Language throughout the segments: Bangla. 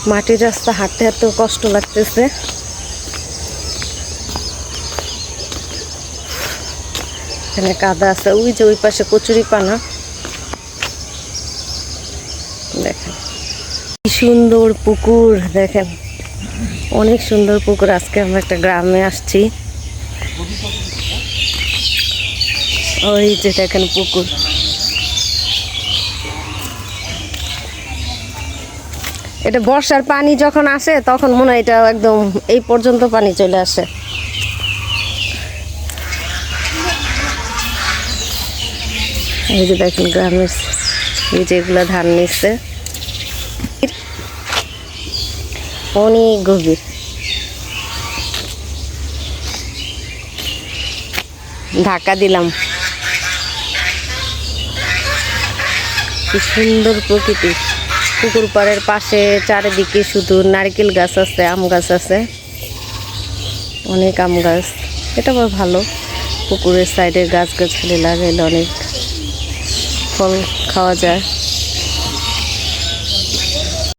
মাটির রাস্তা হাঁটতে হাঁটতেও কষ্ট লাগতেছে। এখানে কাদা আছে, ওই যে ওই পাশে কচুরিপানা। দেখেন কি সুন্দর পুকুর, দেখেন অনেক সুন্দর পুকুর। আজকে আমরা একটা গ্রামে আসছি, ওই যে দেখেন পুকুর। এটা বর্ষার পানি যখন আসে তখন মনে হয় এটা একদম এই পর্যন্ত পানি চলে আসে। এই যে দেখেন গ্রামের এই যেগুলো ধান নিচ্ছে, অনেক গভীর। ধাক্কা দিলাম। কি সুন্দর প্রকৃতি। পুকুর পাড়ের পাশে চারিদিকে শুধু নারকেল গাছ আছে, আম গাছ আছে, অনেক আম গাছ। এটা আবার ভালো, পুকুরের সাইডে গাছ গাছালি লাগাইলে অনেক ফল খাওয়া যায়।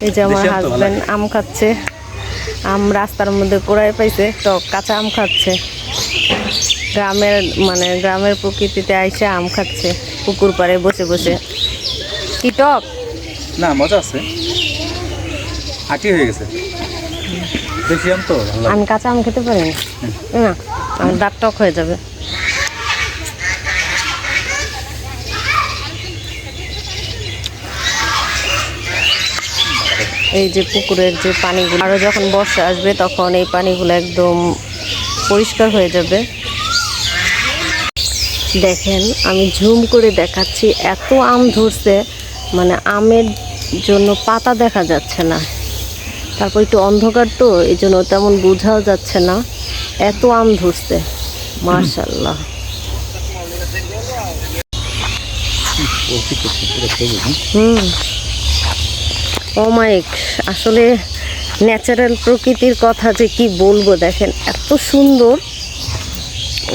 এই যে আমার হাজবেন্ড আম খাচ্ছে। আম রাস্তার মধ্যে কুড়াই পাইছে, টক কাঁচা আম খাচ্ছে। গ্রামের প্রকৃতিতে আইসা আম খাচ্ছে পুকুর পাড়ে বসে বসে। কি টক না, মজা আছে, আটি হয়ে গেছে। বেশি আম তো আমি কাঁচা আম খেতে পারি না, আমার দাঁত টক হয়ে যাবে। এই যে পুকুরের যে পানিগুলো, আরও যখন বর্ষা আসবে তখন এই পানিগুলো একদম পরিষ্কার হয়ে যাবে। দেখেন আমি ঝুম করে দেখাচ্ছি, এত আম ধরছে, মানে আমের জন্য পাতা দেখা যাচ্ছে না। তারপর একটু অন্ধকার তো, এই জন্য তেমন বোঝাও যাচ্ছে না, এত আম ধরছে মাশাআল্লাহ। অমায়িক আসলে ন্যাচারাল প্রকৃতির কথা যে কি বলবো। দেখেন এত সুন্দর,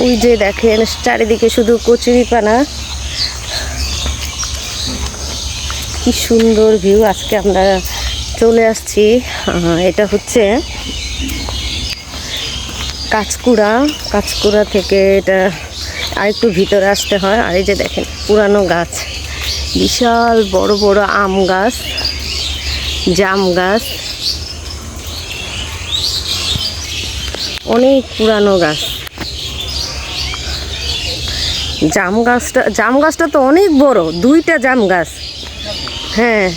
ওই যে দেখেন চারিদিকে শুধু কচুরিপানা, কি সুন্দর ভিউ। আজকে আমরা চলে আসছি, এটা হচ্ছে কাঁচকুড়া থেকে এটা আরেকটু ভিতরে আসতে হয়। আর এই যে দেখেন পুরানো গাছ, বিশাল বড় বড় আম গাছ, জাম গাছ, অনেক পুরানো গাছ। জাম গাছটা তো অনেক বড়, 2টা জাম গাছ। হ্যাঁ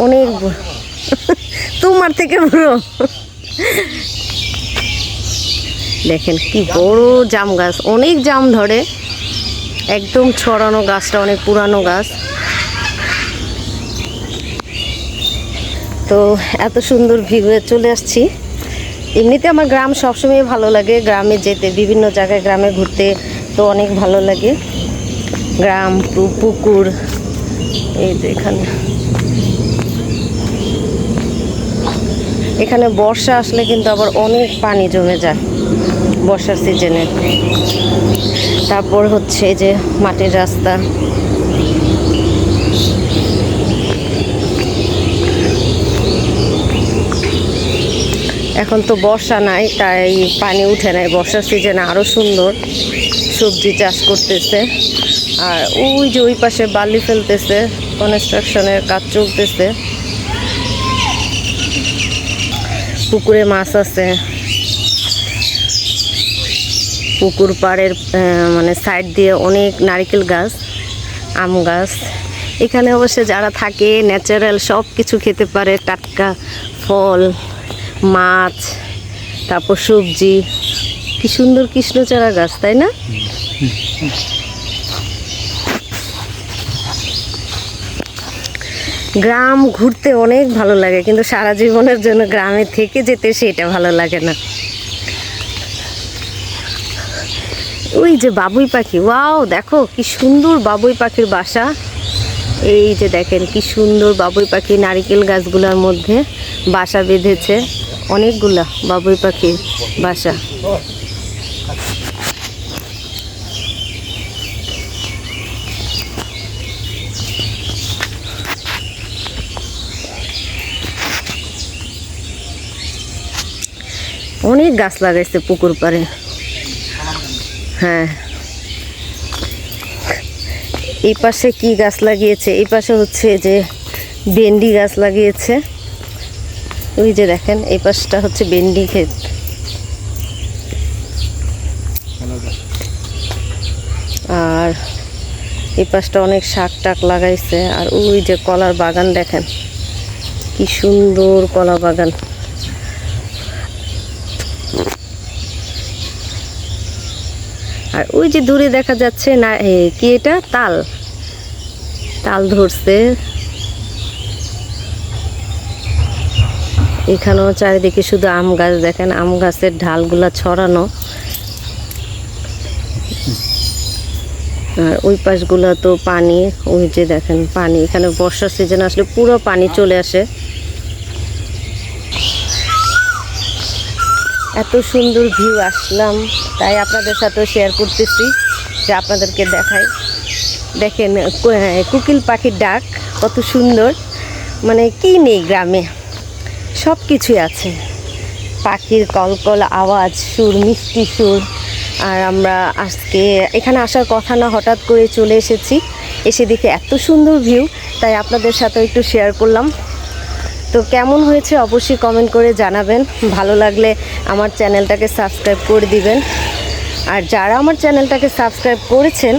অনেক তোমার থেকে বড়। দেখেন কি বড় জাম গাছ, অনেক জাম ধরে, একদম ছড়ানো গাছটা, অনেক পুরানো গাছ। তো এত সুন্দর ভিউয়ে চলে আসছি। এমনিতে আমার গ্রাম সবসময় ভালো লাগে, গ্রামে যেতে, বিভিন্ন জায়গায় গ্রামে ঘুরতে তো অনেক ভালো লাগে। গ্রাম, পুকুর, এই যে এখানে বর্ষা আসলে কিন্তু আবার অনেক পানি জমে যায় বর্ষার সিজনে। তারপর হচ্ছে যে মাটির রাস্তা, এখন তো বর্ষা নাই তাই পানি উঠে নাই। বর্ষার সিজনে আরও সুন্দর সবজি চাষ করতেছে। আর ওই যে ওই পাশে বালি ফেলতেছে, কনস্ট্রাকশনের কাজ চলতেছে। পুকুরে মাছ আছে, পুকুর পাড়ের মানে সাইড দিয়ে অনেক নারকেল গাছ, আম গাছ। এখানে অবশ্য যারা থাকে ন্যাচারাল সব কিছু খেতে পারে, টাটকা ফল, মাছ, তারপর সবজি। কি সুন্দর কৃষ্ণচূড়া গাছ, তাই না? গ্রাম ঘুরতে অনেক ভালো লাগে, কিন্তু সারা জীবনের জন্য গ্রামে থেকে যেতে সেটা ভালো লাগে না। ওই যে বাবুই পাখি, ওয়াও দেখো কি সুন্দর বাবুই পাখির বাসা। এই যে দেখেন কি সুন্দর বাবুই পাখি নারকেল গাছগুলোর মধ্যে বাসা বেঁধেছে, অনেকগুলা বাবুই পাখির বাসা। অনেক গাছ লাগাইছে পুকুর পাড়ে। হ্যাঁ, এই পাশে কি গাছ লাগিয়েছে? এই পাশে হচ্ছে যে ভেন্ডি গাছ লাগিয়েছে। ওই যে দেখেন, এই পাশটা হচ্ছে ভেন্ডি ক্ষেত। আর এই পাশটা অনেক শাক টাক লাগাইছে। আর ওই যে কলার বাগান দেখেন, কি সুন্দর কলা বাগান। আর ওই যে দূরে দেখা যাচ্ছে না, কি এটা, তাল, তাল ধরছে। এখানেও চারিদিকে শুধু আম গাছ দেখেন, আম গাছের ঢালগুলা ছড়ানো। আর ওই পাশগুলো তো পানি, ওই যে দেখেন পানি। এখানে বর্ষার সিজন আসলে পুরো পানি চলে আসে। এত সুন্দর ভিউ, আসলাম তাই আপনাদের সাথেও শেয়ার করতেছি, যে আপনাদেরকে দেখাই। দেখেন কোকিল পাখির ডাক কত সুন্দর, মানে কি নেই গ্রামে, সব কিছুই আছে। পাখির কলকল আওয়াজ, সুর, মিষ্টি সুর। আর আমরা আজকে এখানে আসার কথা না, হঠাৎ করে চলে এসেছি। এসে দেখে এত সুন্দর ভিউ, তাই আপনাদের সাথে একটু শেয়ার করলাম। তো কেমন হয়েছে অবশ্যই কমেন্ট করে জানাবেন। ভালো লাগলে আমার চ্যানেলটাকে সাবস্ক্রাইব করে দিবেন। আর যারা আমার চ্যানেলটাকে সাবস্ক্রাইব করেছেন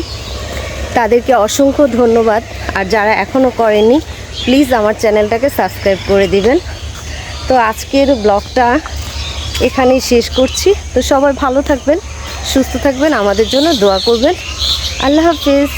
তাদেরকে অসংখ্য ধন্যবাদ। আর যারা এখনও করেনি, প্লিজ আমার চ্যানেলটাকে সাবস্ক্রাইব করে দিবেন। তো আজকের ব্লগটা এখানেই শেষ করছি। তো সবাই ভালো থাকবেন, সুস্থ থাকবেন, আমাদের জন্য দোয়া করবেন। আল্লাহ হাফিজ।